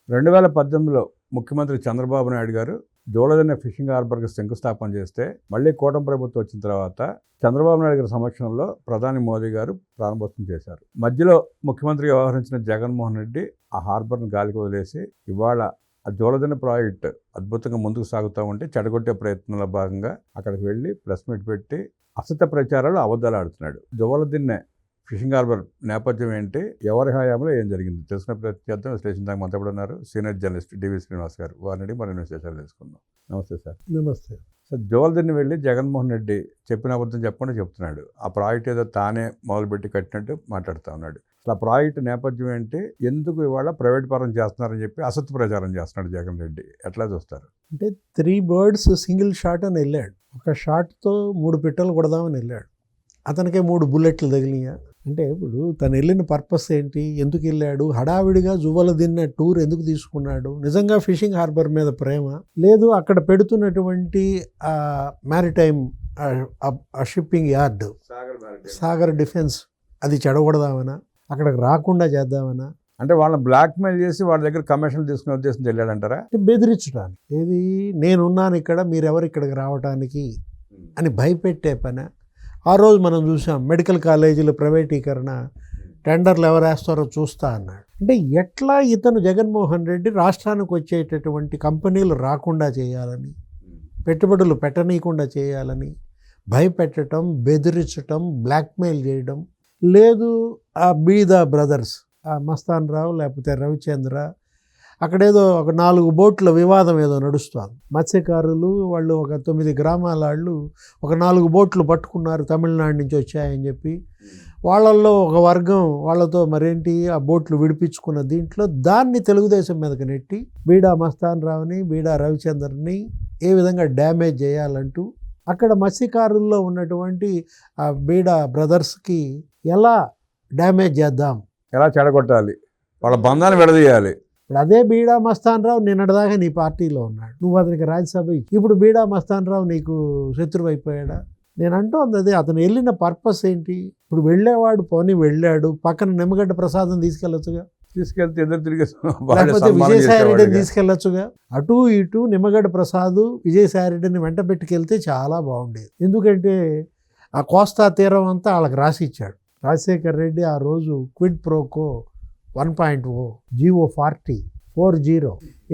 2018లో ముఖ్యమంత్రి చంద్రబాబు నాయుడు గారు జోలదిన్నె ఫిషింగ్ హార్బర్కి శంకుస్థాపన చేస్తే మళ్ళీ కూటమి ప్రభుత్వం వచ్చిన తర్వాత చంద్రబాబు నాయుడు గారి సమక్షంలో ప్రధాని మోదీ గారు ప్రారంభోత్సవం చేశారు. మధ్యలో ముఖ్యమంత్రిగా వ్యవహరించిన జగన్మోహన్ రెడ్డి ఆ హార్బర్ను గాలికి వదిలేసి ఇవాళ ఆ జోలదిన్నె ప్రాజెక్ట్ అద్భుతంగా ముందుకు సాగుతూ ఉంటే చెడగొట్టే ప్రయత్నంలో భాగంగా అక్కడికి వెళ్ళి ప్రెస్ మీట్ పెట్టి అసత్య ప్రచారాలు అబద్ధాలు ఆడుతున్నాడు. జోలదిన్నె ఫిషింగ్ హార్బర్ నేపథ్యం ఏంటి, ఎవరి హయాంలో ఏం జరిగింది తెలుసుకునే ప్రయత్నం చేద్దాం. విశ్లేషించడానికి మనతో ఉన్నారు సీనియర్ జర్నలిస్ట్ డివి శ్రీనివాస్ గారు. వారిని మరిన్ని విశేషాలు తెలుసుకుందాం. నమస్తే సార్. నమస్తే సార్, జోలదిన్నె వెళ్ళి జగన్మోహన్ రెడ్డి చెప్పిన అబద్ధం చెప్పకుండా చెప్తున్నాడు. ఆ ప్రాజెక్ట్ ఏదో తానే మొదలుపెట్టి కట్టినట్టు మాట్లాడుతూ ఉన్నాడు. అసలు ఆ ప్రాజెక్ట్ నేపథ్యం ఏంటి, ఎందుకు ఇవాళ ప్రైవేట్ పరం చేస్తున్నారని చెప్పి అసత్య ప్రచారం చేస్తున్నాడు జగన్ రెడ్డి, ఎట్లా చూస్తారు? అంటే 3 birds సింగిల్ షాట్ అని వెళ్ళాడు. ఒక షాట్తో 3 పిట్టలు కొడదామని వెళ్ళాడు. అతనికే 3 బుల్లెట్లు తగిలినాయా? అంటే ఇప్పుడు తను వెళ్ళిన పర్పస్ ఏంటి, ఎందుకు వెళ్ళాడు, హడావిడిగా జోలదిన్నె టూర్ ఎందుకు తీసుకున్నాడు, నిజంగా ఫిషింగ్ హార్బర్ మీద ప్రేమ లేదు, అక్కడ పెడుతున్నటువంటి maritime shipping yard Sagar defence అది చెడగొడదామనా, అక్కడికి రాకుండా చేద్దామనా, అంటే వాళ్ళని బ్లాక్మెయిల్ చేసి వాళ్ళ దగ్గర కమిషన్లు తీసుకునే ఉద్దేశం వెళ్ళాడంటారా? బెదిరించడానికి, ఏది నేనున్నాను ఇక్కడ మీరెవరు ఇక్కడికి రావడానికి అని భయపెట్టే పని. ఆ రోజు మనం చూసాం మెడికల్ కాలేజీల ప్రైవేటీకరణ, టెండర్లు ఎవరు వేస్తారో చూస్తా అన్నాడు. అంటే ఎట్లా ఇతను జగన్మోహన్ రెడ్డి రాష్ట్రానికి వచ్చేటటువంటి కంపెనీలు రాకుండా చేయాలని, పెట్టుబడులు పెట్టనీయకుండా చేయాలని భయపెట్టడం, బెదిరించటం, బ్లాక్మెయిల్ చేయడం. లేదు ఆ బీద బ్రదర్స్, ఆ మస్తాన్ రావు లేకపోతే రవిచంద్ర, అక్కడేదో ఒక 4 బోట్ల వివాదం ఏదో నడుస్తుంది. మత్స్యకారులు వాళ్ళు ఒక 9 గ్రామాల వాళ్ళు ఒక 4 బోట్లు పట్టుకున్నారు తమిళనాడు నుంచి వచ్చాయని చెప్పి, వాళ్ళల్లో ఒక వర్గం వాళ్ళతో మరేంటి ఆ బోట్లు విడిపించుకున్న దీంట్లో దాన్ని తెలుగుదేశం మీదకి నెట్టి బీడా మస్తాన్ రావుని, బీడా రవిచంద్రని ఏ విధంగా డ్యామేజ్ చేయాలంటూ అక్కడ మత్స్యకారుల్లో ఉన్నటువంటి ఆ బీడా బ్రదర్స్కి ఎలా డ్యామేజ్ చేద్దాం, ఎలా చెడగొట్టాలి, వాళ్ళ బంధాన్ని విడదీయాలి. ఇప్పుడు అదే బీడా మస్తాన్ రావు నిన్నటిదాకా నీ పార్టీలో ఉన్నాడు, నువ్వు అతనికి రాజ్యసభ ఇచ్చి, ఇప్పుడు బీడా మస్తాన్ రావు నీకు శత్రువు అయిపోయాడా? నేను అంటోంది అదే, అతను వెళ్ళిన పర్పస్ ఏంటి? ఇప్పుడు వెళ్ళేవాడు పోనీ వెళ్ళాడు, పక్కన నిమ్మగడ్డ ప్రసాదం తీసుకెళ్ళొచ్చుగా, తీసుకెళ్తే ఎదురు తిరిగి లేకపోతే విజయసాయి రెడ్డిని తీసుకెళ్ళొచ్చుగా. అటు ఇటు నిమ్మగడ్డ ప్రసాద్ విజయసాయి రెడ్డిని వెంట పెట్టుకెళ్తే చాలా బాగుండేది. ఎందుకంటే ఆ కోస్తా తీరం అంతా వాళ్ళకి రాసి ఇచ్చాడు రాజశేఖర్ రెడ్డి. ఆ రోజు క్విడ్ ప్రోకో 1.0 జీవో 40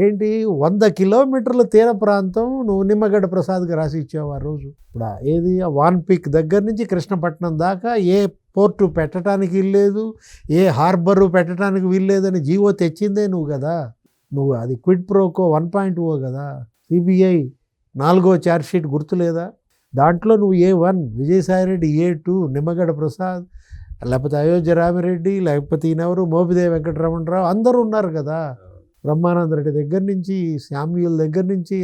ఏంటి 100 కిలోమీటర్ల తీర ప్రాంతం నువ్వు నిమ్మగడ్డ ప్రసాద్కి రాసి ఇచ్చావు ఆ రోజు. ఇప్పుడు ఏది వాన్పిక్ దగ్గర నుంచి కృష్ణపట్నం దాకా ఏ పోర్టు పెట్టడానికి వీల్లేదు, ఏ హార్బరు పెట్టడానికి వీల్లేదని జీవో తెచ్చిందే నువ్వు కదా. నువ్వు అది క్విడ్ ప్రోకో 1.0 కదా. సిబిఐ 4వ ఛార్జ్షీట్ గుర్తులేదా? దాంట్లో నువ్వు A1 విజయసాయిరెడ్డి, A2 నిమ్మగడ్డ ప్రసాద్, లేకపోతే అయోధ్య రామిరెడ్డి, లేకపోతే ఈయనెవరు మోపిదేవి వెంకటరమణరావు, అందరూ ఉన్నారు కదా. బ్రహ్మానంద రెడ్డి దగ్గర నుంచి శామ్యూల్ దగ్గర నుంచి.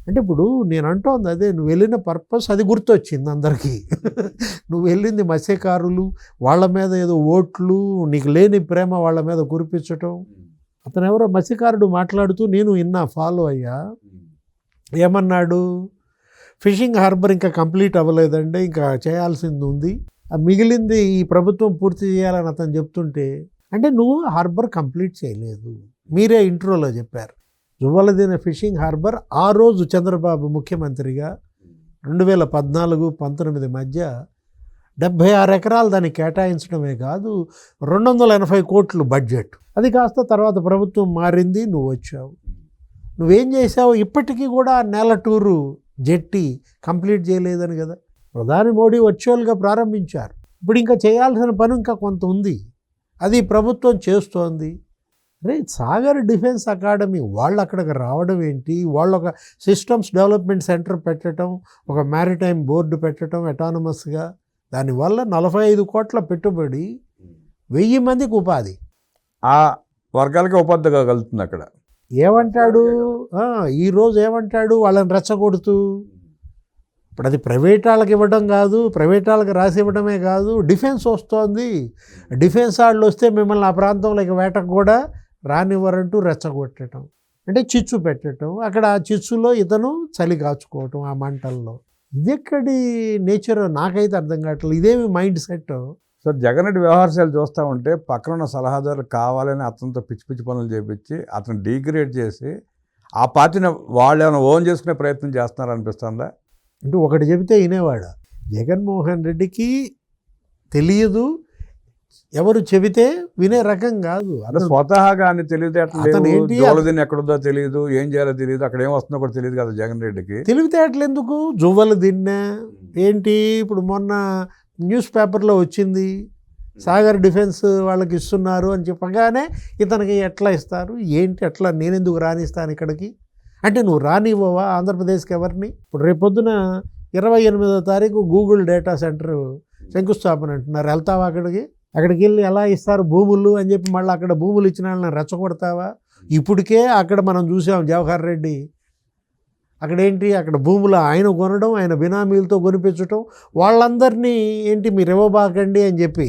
అంటే ఇప్పుడు నేను అంటోంది అదే, నువ్వు వెళ్ళిన పర్పస్ అది గుర్తొచ్చింది అందరికీ. నువ్వు వెళ్ళింది మత్స్యకారులు వాళ్ళ మీద ఏదో ఓట్లు, నీకు లేని ప్రేమ వాళ్ళ మీద కురిపించటం. అతను ఎవరో మత్స్యకారుడు మాట్లాడుతూ నేను ఫాలో అయ్యా, ఏమన్నాడు, ఫిషింగ్ హార్బర్ ఇంకా కంప్లీట్ అవ్వలేదండి, ఇంకా చేయాల్సింది ఉంది, మిగిలింది ఈ ప్రభుత్వం పూర్తి చేయాలని అతను చెప్తుంటే, అంటే నువ్వు హార్బర్ కంప్లీట్ చేయలేదు. మీరే ఇంట్రోలో చెప్పారు జోలదిన్నె ఫిషింగ్ హార్బర్ ఆ రోజు చంద్రబాబు ముఖ్యమంత్రిగా 2014-19 మధ్య 76 ఎకరాలు దాన్ని కేటాయించడమే కాదు, 280 కోట్లు బడ్జెట్. అది కాస్త తర్వాత ప్రభుత్వం మారింది, నువ్వు వచ్చావు. నువ్వేం చేసావు? ఇప్పటికీ కూడా నెల టూరు జెట్టి కంప్లీట్ చేయలేదని కదా ప్రధాని మోడీ వర్చువల్గా ప్రారంభించారు. ఇప్పుడు ఇంకా చేయాల్సిన పని ఇంకా కొంత ఉంది, అది ప్రభుత్వం చేస్తోంది. సాగర్ డిఫెన్స్ అకాడమీ వాళ్ళు అక్కడికి రావడం ఏంటి, వాళ్ళు ఒక సిస్టమ్స్ డెవలప్మెంట్ సెంటర్ పెట్టడం, ఒక మ్యారిటైమ్ బోర్డు పెట్టడం అటానమస్గా, దానివల్ల 45 కోట్ల పెట్టుబడి, 1000 మందికి ఉపాధి, ఆ వర్గాలకి ఉపాధి కలుగుతుంది. అక్కడ ఏమంటాడు ఈరోజు, ఏమంటాడు వాళ్ళని రెచ్చగొడుతూ, ఇప్పుడు అది ప్రైవేట్ వాళ్ళకి ఇవ్వడం కాదు, ప్రైవేట్ వాళ్ళకి రాసి ఇవ్వడమే కాదు, డిఫెన్స్ వస్తోంది, డిఫెన్స్ వాళ్ళు వస్తే మిమ్మల్ని ఆ ప్రాంతంలోకి వేటకు కూడా రానివ్వరంటూ రెచ్చగొట్టడం, అంటే చిచ్చు పెట్టడం. అక్కడ ఆ చిచ్చులో ఇతను చలి కాచుకోవటం ఆ మంటల్లో. ఇదెక్కడి నేచర్ నాకైతే అర్థం కావట్లేదు. ఇదేమి mind set? So Jagan Reddy వ్యవహారశాలు చూస్తూ ఉంటే పక్కన ఉన్న సలహాదారులు కావాలని అతనితో పిచ్చి పిచ్చి పనులు చేపించి అతను డీగ్రేడ్ చేసి ఆ పార్టీని వాళ్ళు ఏమైనా ఓన్ చేసుకునే ప్రయత్నం చేస్తున్నారు అనిపిస్తుందా? అంటే ఒకటి చెబితే వినేవాడు. జగన్మోహన్ రెడ్డికి తెలియదు, ఎవరు చెబితే వినే రకం కాదు. అంటే స్వతహాగా అని తెలివితేటలు అతను లేవు, ఏంటి? జోలదిని ఎక్కడుందో తెలియదు, ఏం చేయాలో తెలియదు, అక్కడ ఏం వస్తుందో కూడా తెలియదు కదా జగన్ రెడ్డికి. తెలివితేటలు ఎందుకు? జువ్వలు తిన్నా ఏంటి? ఇప్పుడు మొన్న న్యూస్ పేపర్లో వచ్చింది, సాగర్ డిఫెన్స్ వాళ్ళకి ఇస్తున్నారు అని చెప్పగానే ఇతనికి ఎట్లా ఇస్తారు ఏంటి, ఎట్లా నేనెందుకు రానిస్తాను ఇక్కడికి అంటే నువ్వు రానివ్వవా ఆంధ్రప్రదేశ్కి ఎవరిని? ఇప్పుడు రేపొద్దున 28వ తారీఖు గూగుల్ డేటా సెంటర్ శంకుస్థాపన అంటున్నారు, వెళ్తావా అక్కడికి? అక్కడికి వెళ్ళి ఎలా ఇస్తారు భూములు అని చెప్పి మళ్ళీ అక్కడ భూములు ఇచ్చిన వాళ్ళని రెచ్చగొడతావా? ఇప్పటికే అక్కడ మనం చూసాం జవహర్ రెడ్డి అక్కడేంటి, అక్కడ భూములు ఆయన కొనడం, ఆయన బినామీలతో కొనిపించడం, వాళ్ళందరినీ ఏంటి మీరు ఇవ్వబాకండి అని చెప్పి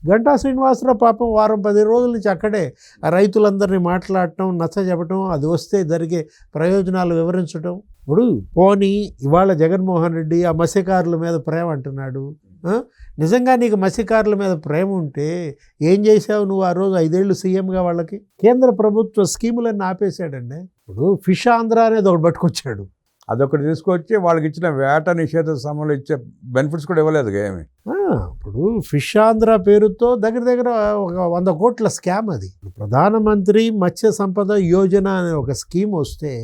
గంటా శ్రీనివాసరావు పాపం వారం 10 రోజుల నుంచి అక్కడే ఆ రైతులందరినీ మాట్లాడటం, నచ్చజెప్పటం, అది వస్తే జరిగే ప్రయోజనాలు వివరించడం. ఇప్పుడు పోనీ ఇవాళ జగన్మోహన్ రెడ్డి ఆ మత్స్యకారుల మీద ప్రేమ అంటున్నాడు. నిజంగా నీకు మత్స్యకారుల మీద ప్రేమ ఉంటే ఏం చేసావు నువ్వు ఆ రోజు 5 ఏళ్ళు సీఎంగా? వాళ్ళకి కేంద్ర ప్రభుత్వ స్కీములన్నీ ఆపేశాడండి. ఇప్పుడు ఫిష్ ఆంధ్ర అనేది ఒకటి పట్టుకొచ్చాడు, అదొకటి తీసుకొచ్చి వాళ్ళకి ఇచ్చిన వేట నిషేధ సమయంలో ఇచ్చే బెనిఫిట్స్ కూడా ఇవ్వలేదు ఏమి. ఇప్పుడు ఫిష్ ఆంధ్ర పేరుతో దగ్గర ఒక 100 కోట్ల స్కామ్ అది. ప్రధానమంత్రి మత్స్య సంపద యోజన అనే ఒక స్కీమ్ వస్తే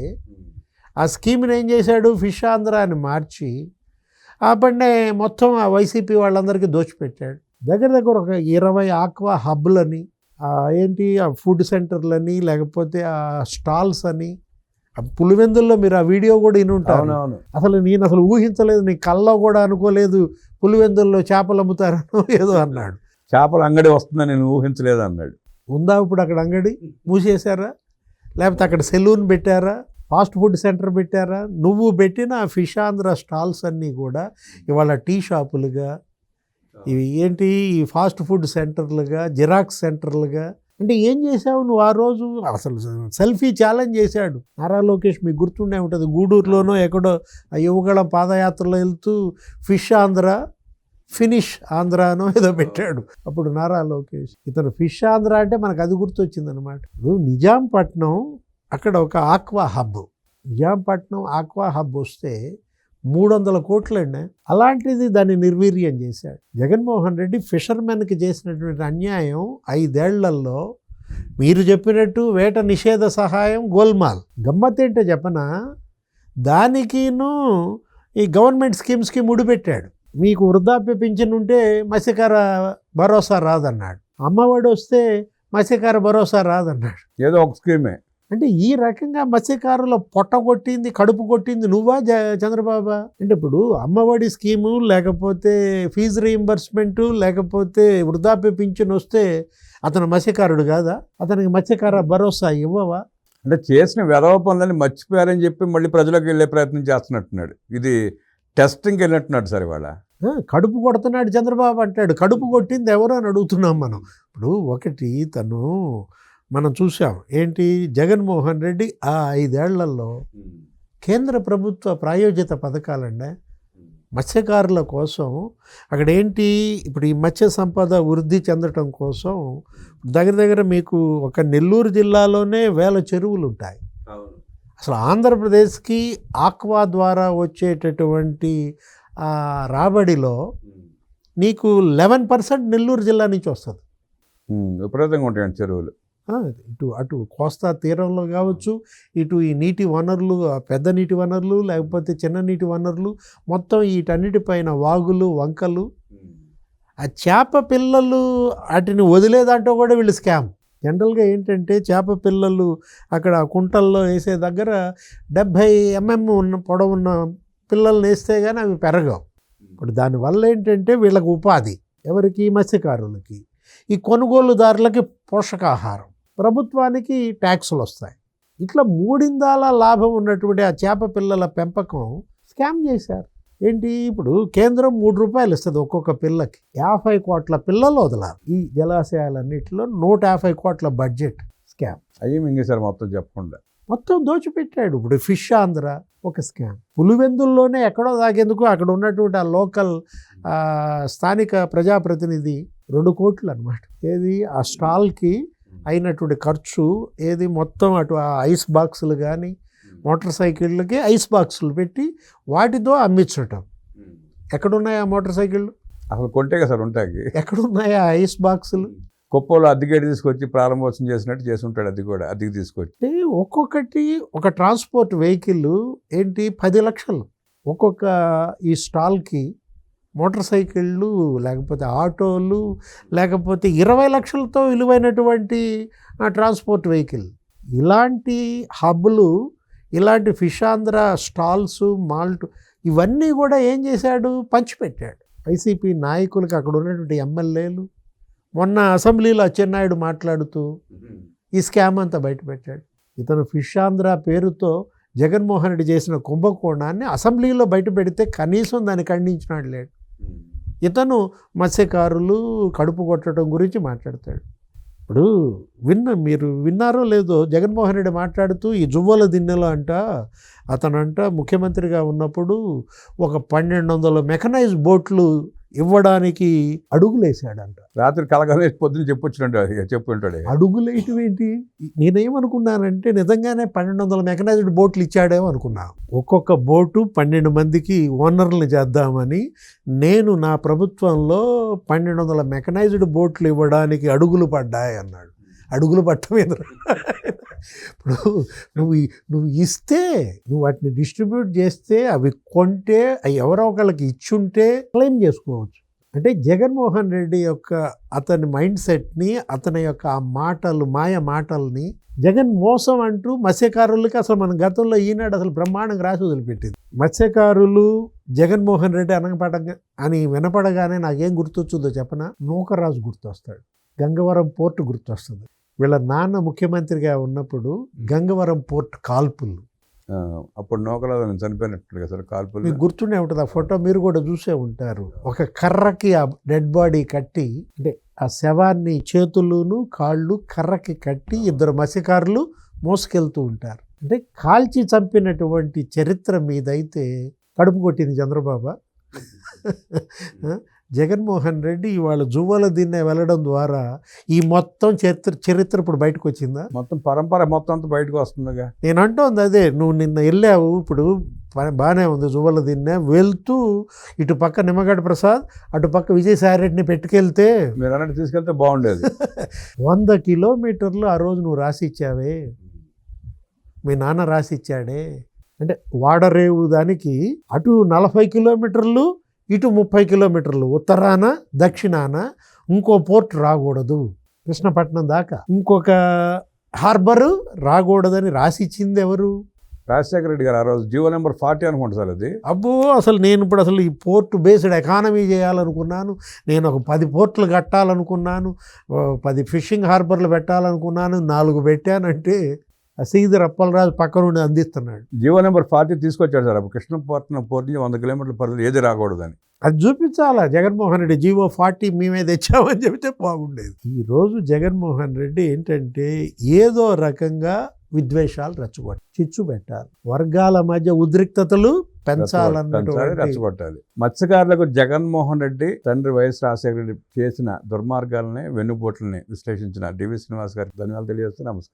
ఆ స్కీమ్ని ఏం చేశాడు, ఫిష్ ఆంధ్ర అని మార్చి ఆ పన్నే మొత్తం ఆ వైసీపీ వాళ్ళందరికీ దోచిపెట్టాడు. దగ్గర ఒక 20 ఆక్వా హబ్లని, ఏంటి ఆ ఫుడ్ సెంటర్లని, లేకపోతే ఆ స్టాల్స్ అని, పులివెందుల్లో మీరు ఆ వీడియో కూడా వినుంటారు. అసలు నేను అసలు ఊహించలేదు, నీ కల్లో కూడా అనుకోలేదు పులివెందుల్లో చేపలు అమ్ముతారనో ఏదో అన్నాడు. చేపల అంగడి వస్తుందని నేను ఊహించలేదు అన్నాడు. ఉందా ఇప్పుడు అక్కడ అంగడి? మూసేశారా? లేకపోతే అక్కడ సెలూన్ పెట్టారా? ఫాస్ట్ ఫుడ్ సెంటర్ పెట్టారా? నువ్వు పెట్టిన ఫిష్ ఆంధ్ర స్టాల్స్ అన్నీ కూడా ఇవాళ టీ షాపులుగా, ఇవి ఏంటి ఈ ఫాస్ట్ ఫుడ్ సెంటర్లుగా, జిరాక్స్ సెంటర్లుగా. అంటే ఏం చేసావు నువ్వు ఆ రోజు? అసలు సెల్ఫీ ఛాలెంజ్ చేశాడు నారా లోకేష్, మీకు గుర్తుండే ఉంటుంది, గూడూరులోనో ఎక్కడో ఆ యువగళం పాదయాత్రలో వెళ్తూ ఫిష్ ఆంధ్ర ఫినిష్ ఆంధ్రానో ఏదో పెట్టాడు అప్పుడు నారా లోకేష్. ఇతను ఫిష్ ఆంధ్ర అంటే మనకు అది గుర్తొచ్చిందనమాట. ఇప్పుడు నిజాంపట్నం అక్కడ ఒక aqua hub, Nizampatnam aqua hub వస్తే 300 కోట్లండి. అలాంటిది దాన్ని నిర్వీర్యం చేశాడు జగన్మోహన్ రెడ్డి. ఫిషర్మెన్కి చేసినటువంటి అన్యాయం 5 ఏళ్లలో మీరు చెప్పినట్టు వేట నిషేధ సహాయం గోల్మాల్. గమ్మత్తేంటో చెప్పనా, దానికిను ఈ గవర్నమెంట్ స్కీమ్స్కి ముడిపెట్టాడు. మీకు వృద్ధాప్య పింఛన్ ఉంటే మత్స్యకార భరోసా రాదన్నాడు, అమ్మఒడి వస్తే మత్స్యకార భరోసా రాదన్నాడు. ఏదో ఒక స్కీమే. అంటే ఈ రకంగా మత్స్యకారుల పొట్ట కొట్టింది, కడుపు కొట్టింది నువ్వా చంద్రబాబు? అంటే ఇప్పుడు అమ్మఒడి స్కీము, లేకపోతే ఫీజు రీయింబర్స్మెంటు, లేకపోతే వృద్ధాప్య పింఛన్ వస్తే అతను మత్స్యకారుడు కాదా? అతనికి మత్స్యకార భరోసా ఇవ్వవా? అంటే చేసిన వెధవ పనులని మర్చిపోయారని చెప్పి మళ్ళీ ప్రజలకు వెళ్ళే ప్రయత్నం చేస్తున్నట్టున్నాడు. ఇది టెస్టింగ్కి వెళ్ళినట్టున్నాడు సార్ ఇవాళ. కడుపు కొడుతున్నాడు చంద్రబాబు అంటాడు. కడుపు కొట్టింది ఎవరు అని అడుగుతున్నాం మనం. ఇప్పుడు ఒకటి మనం చూసాం ఏంటి, జగన్మోహన్ రెడ్డి ఆ 5 ఏళ్లలో కేంద్ర ప్రభుత్వ ప్రాయోజిత పథకాలండి మత్స్యకారుల కోసం. అక్కడ ఏంటి, ఇప్పుడు ఈ మత్స్య సంపద వృద్ధి చెందటం కోసం దగ్గర మీకు ఒక నెల్లూరు జిల్లాలోనే 1000 చెరువులు ఉంటాయి. అసలు ఆంధ్రప్రదేశ్కి ఆక్వా ద్వారా వచ్చేటటువంటి రాబడిలో నీకు 11% నెల్లూరు జిల్లా నుంచి వస్తుంది. విపరీతంగా ఉంటాయండి చెరువులు. అటు కోస్తా తీరంలో కావచ్చు, ఇటు ఈ నీటి వనరులు, పెద్ద నీటి వనరులు, లేకపోతే చిన్న నీటి వనరులు, మొత్తం వీటన్నిటిపైన వాగులు, వంకలు. ఆ చేప పిల్లలు వాటిని వదిలేదాంట్లో కూడా వీళ్ళు స్కామ్. జనరల్గా ఏంటంటే చేప పిల్లలు అక్కడ కుంటల్లో వేసే దగ్గర 70 mm ఉన్న పొడవున్న పిల్లల్ని వేస్తే కానీ అవి పెరగవు. ఇప్పుడు దానివల్ల ఏంటంటే వీళ్ళకి ఉపాధి, ఎవరికి? మత్స్యకారులకి. ఈ కొనుగోలుదారులకి పోషకాహారం, ప్రభుత్వానికి ట్యాక్సులు వస్తాయి. ఇట్లా 3 లాభం ఉన్నటువంటి ఆ చేప పిల్లల పెంపకం స్కామ్ చేశారు. ఏంటి, ఇప్పుడు కేంద్రం 3 రూపాయలు ఇస్తుంది ఒక్కొక్క పిల్లకి, 50 కోట్ల పిల్లలు వదలాలి. ఈ జలాశయాలన్నింటిలో 150 కోట్ల బడ్జెట్ స్కామ్. అయ్యి మింగేశారు మొత్తం చెప్పకుండా, మొత్తం దోచిపెట్టాడు. ఇప్పుడు ఫిష్ ఆంధ్ర ఒక స్కామ్. పులివెందుల్లోనే ఎక్కడో దాకేందుకు అక్కడ ఉన్నటువంటి ఆ లోకల్ స్థానిక ప్రజాప్రతినిధి 2 కోట్లు అనమాట. ఏది ఆ స్టాల్కి అయినటువంటి ఖర్చు ఏది మొత్తం అటు ఆ ఐస్ బాక్సులు కానీ మోటార్ సైకిళ్ళకి ఐస్ బాక్సులు పెట్టి వాటితో అమ్మించటం. ఎక్కడున్నాయి ఆ మోటార్ సైకిళ్ళు? అసలు కొంటే కదా సార్ ఉంటాయి. ఎక్కడున్నాయి ఆ ఐస్ బాక్సులు? కుప్పలో అద్దెకేటి తీసుకొచ్చి ప్రారంభోత్సవం చేసినట్టు చేసి ఉంటాడు. అది కూడా అద్దెకి తీసుకొచ్చి అంటే ఒక్కొక్కటి ఒక ట్రాన్స్పోర్ట్ వెహికల్ ఏంటి 10 లక్షలు ఒక్కొక్క ఈ స్టాల్కి. మోటార్ సైకిళ్ళు లేకపోతే ఆటోలు లేకపోతే 20 లక్షలతో విలువైనటువంటి ట్రాన్స్పోర్ట్ వెహికల్. ఇలాంటి హబ్బులు, ఇలాంటి ఫిషాంధ్ర స్టాల్స్, మాల్ట్ ఇవన్నీ కూడా ఏం చేశాడు? పంచిపెట్టాడు వైసీపీ నాయకులకి, అక్కడ ఉన్నటువంటి ఎమ్మెల్యేలు. మొన్న అసెంబ్లీలో అచ్చెన్నాయుడు మాట్లాడుతూ ఈ స్కామ్ అంతా బయటపెట్టాడు. ఇతను ఫిషాంధ్ర పేరుతో జగన్మోహన్ రెడ్డి చేసిన కుంభకోణాన్ని అసెంబ్లీలో బయట పెడితే కనీసం దాన్ని ఖండించినాడు లేడు. ఇతను మత్స్యకారులు కడుపు కొట్టడం గురించి మాట్లాడతాడు. ఇప్పుడు మీరు విన్నారో లేదో, జగన్మోహన్ రెడ్డి మాట్లాడుతూ ఈ జువ్వల దిన్నెలో అతనంట ముఖ్యమంత్రిగా ఉన్నప్పుడు ఒక 1200 మెకనైజ్ బోట్లు ఇవ్వడానికి అడుగులేసాడంట. రాత్రి కలగలేసి పొద్దున్న చెప్పుంటాడు. అడుగులేయటం ఏంటి? నేనేమనుకున్నానంటే నిజంగానే 1200 మెకనైజ్డ్ బోట్లు ఇచ్చాడేమో అనుకున్నా. ఒక్కొక్క బోటు 12 మందికి ఓనర్లను చేద్దామని నేను నా ప్రభుత్వంలో 1200 మెకనైజ్డ్ బోట్లు ఇవ్వడానికి అడుగులు పడ్డాయి అన్నాడు. అడుగులు పట్టం ఎదురు. ఇప్పుడు నువ్వు ఇస్తే, నువ్వు వాటిని డిస్ట్రిబ్యూట్ చేస్తే, అవి కొంటే, అవి ఎవరో ఒకళ్ళకి ఇచ్చుంటే క్లెయిమ్ చేసుకోవచ్చు. అంటే జగన్మోహన్ రెడ్డి యొక్క అతని మైండ్ సెట్ని, అతని యొక్క ఆ మాటలు, మాయ మాటల్ని జగన్ మోసం అంటూ మత్స్యకారులకి అసలు మన గతంలో ఈనాడు అసలు బ్రహ్మాండంగా రాసి వదిలిపెట్టింది. మత్స్యకారులు జగన్మోహన్ రెడ్డి అని వినపడగానే నాకేం గుర్తొచ్చిందో చెప్పనా? నూకరాజు గుర్తొస్తాడు, గంగవరం పోర్టు గుర్తొస్తుంది. వీళ్ళ నాన్న ముఖ్యమంత్రిగా ఉన్నప్పుడు గంగవరం పోర్ట్ కాల్పులు, అప్పుడు నూకరాజు చనిపోయినట్టు సార్ కాల్పులు. మీకు గుర్తుండే ఉంటుంది ఆ ఫోటో, మీరు కూడా చూసే ఉంటారు. ఒక కర్రకి ఆ డెడ్ బాడీ కట్టి, అంటే ఆ శవాన్ని చేతులును కాళ్ళు కర్రకి కట్టి 2 మత్స్యకారులు మోసుకెళ్తూ ఉంటారు. అంటే కాల్చి చంపినటువంటి చరిత్ర మీదైతే కడుపు కొట్టింది చంద్రబాబు. జగన్మోహన్ రెడ్డి ఇవాళ జువ్వల దిన్నె వెళ్ళడం ద్వారా ఈ మొత్తం చరిత్ర ఇప్పుడు బయటకు వచ్చిందా? మొత్తం పరంపర మొత్తం అంతా బయటకు వస్తుందిగా. నేను అంటోంది అదే. నువ్వు నిన్న వెళ్ళావు, ఇప్పుడు బాగానే ఉంది జువ్వల దిన్నె వెళ్తూ, ఇటు పక్క నిమ్మగడ్డ ప్రసాద్, అటు పక్క విజయసాయిరెడ్డిని పెట్టుకెళ్తే, మీరు అన్నట్టు తీసుకెళ్తే బాగుండేది. 100 కిలోమీటర్లు ఆ రోజు నువ్వు రాసిచ్చావే, మీ నాన్న రాసిచ్చాడే. అంటే వాడరేవు దానికి అటు 40 కిలోమీటర్లు, ఇటు 30 కిలోమీటర్లు, ఉత్తరాన దక్షిణాన ఇంకో పోర్ట్ రాకూడదు, కృష్ణపట్నం దాకా ఇంకొక హార్బరు రాకూడదని రాసిచ్చింది ఎవరు? రాజశేఖర రెడ్డి గారు. ఆ రోజు జీవో నెంబర్ 40 అనుకుంటా సార్ అది. అబ్బో, అసలు నేను ఇప్పుడు అసలు ఈ పోర్ట్ బేస్డ్ ఎకానమీ చేయాలనుకున్నాను, నేను ఒక 10 పోర్ట్లు కట్టాలనుకున్నాను, 10 ఫిషింగ్ హార్బర్లు పెట్టాలనుకున్నాను, 4 పెట్టానంటే శ్రీధర్ అప్పలరాజు పక్క నుండి అందిస్తున్నాడు. జీవో నెంబర్ 40 తీసుకొచ్చాడు సార్. అప్పుడు కృష్ణపట్నం పోర్ట్ నుంచి 100 కిలోమీటర్ల పరిధి ఏది రాకూడదని. అది చూపించాలా జగన్మోహన్ రెడ్డి? జీవో 40 మేమే తెచ్చామని చెబితే బాగుండేది. ఈరోజు జగన్మోహన్ రెడ్డి ఏంటంటే ఏదో రకంగా విద్వేషాలు చిచ్చు పెట్టాలి, వర్గాల మధ్య ఉద్రిక్తతలు పెంచాలన్నటువంటి రెచ్చగొట్టాలి. మత్స్యకారులకు జగన్మోహన్ రెడ్డి తండ్రి వైఎస్ రాజశేఖర రెడ్డి చేసిన దుర్మార్గాలని, వెన్నుపోట్లని విశ్లేషించిన డివి శ్రీనివాస్ గారికి ధన్యవాదాలు తెలియజేస్తూ నమస్కారం.